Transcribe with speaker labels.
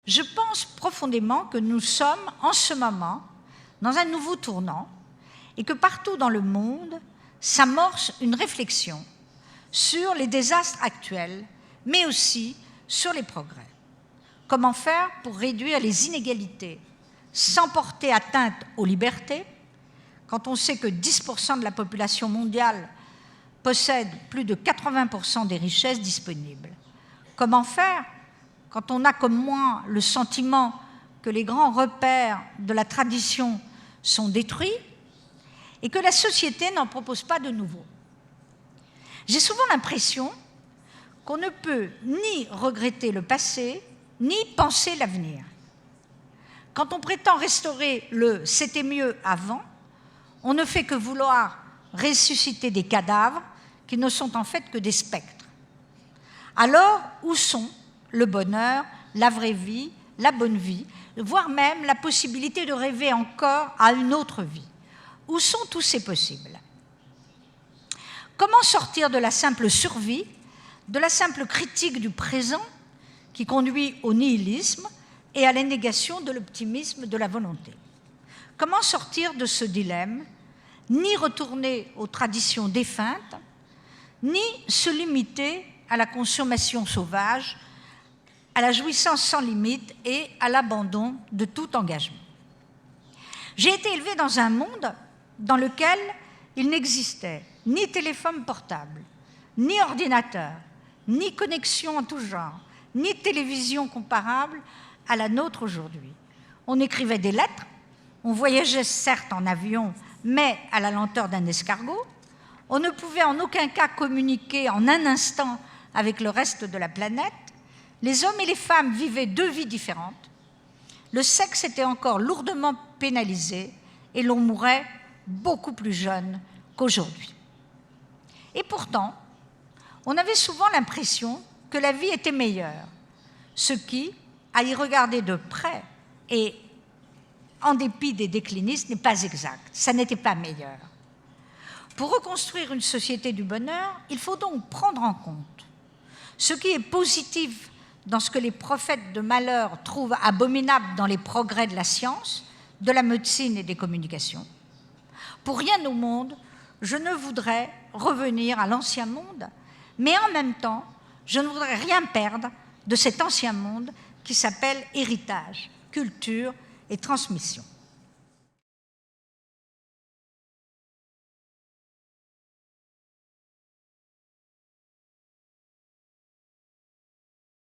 Speaker 1: je pense profondément que nous sommes en ce moment dans un nouveau tournant et que partout dans le monde s'amorce une réflexion sur les désastres actuels, mais aussi sur les progrès. Comment faire pour réduire les inégalités sans porter atteinte aux libertés, quand on sait que 10% de la population mondiale possède plus de 80% des richesses disponibles? Comment faire quand on a comme moi le sentiment que les grands repères de la tradition sont détruits et que la société n'en propose pas de nouveaux? J'ai souvent l'impression qu'on ne peut ni regretter le passé, ni penser l'avenir. Quand on prétend restaurer le « c'était mieux avant », on ne fait que vouloir ressusciter des cadavres qui ne sont en fait que des spectres. Alors, où sont le bonheur, la vraie vie, la bonne vie, voire même la possibilité de rêver encore à une autre vie? Où sont tous ces possibles? Comment sortir de la simple survie, de la simple critique du présent qui conduit au nihilisme et à la négation de l'optimisme de la volonté? Comment sortir de ce dilemme, ni retourner aux traditions défuntes, ni se limiter à la consommation sauvage, à la jouissance sans limite et à l'abandon de tout engagement? J'ai été élevée dans un monde dans lequel il n'existait ni téléphone portable, ni ordinateur, ni connexion en tout genre, ni télévision comparable à la nôtre aujourd'hui. On écrivait des lettres, on voyageait certes en avion, mais à la lenteur d'un escargot. On ne pouvait en aucun cas communiquer en un instant avec le reste de la planète. Les hommes et les femmes vivaient deux vies différentes. Le sexe était encore lourdement pénalisé et l'on mourait beaucoup plus jeune qu'aujourd'hui. Et pourtant, on avait souvent l'impression que la vie était meilleure, ce qui, à y regarder de près et en dépit des déclinistes, n'est pas exact. Ça n'était pas meilleur. Pour reconstruire une société du bonheur, il faut donc prendre en compte ce qui est positif dans ce que les prophètes de malheur trouvent abominable dans les progrès de la science, de la médecine et des communications. Pour rien au monde, je ne voudrais revenir à l'ancien monde, mais en même temps, je ne voudrais rien perdre de cet ancien monde qui s'appelle héritage, culture et transmission.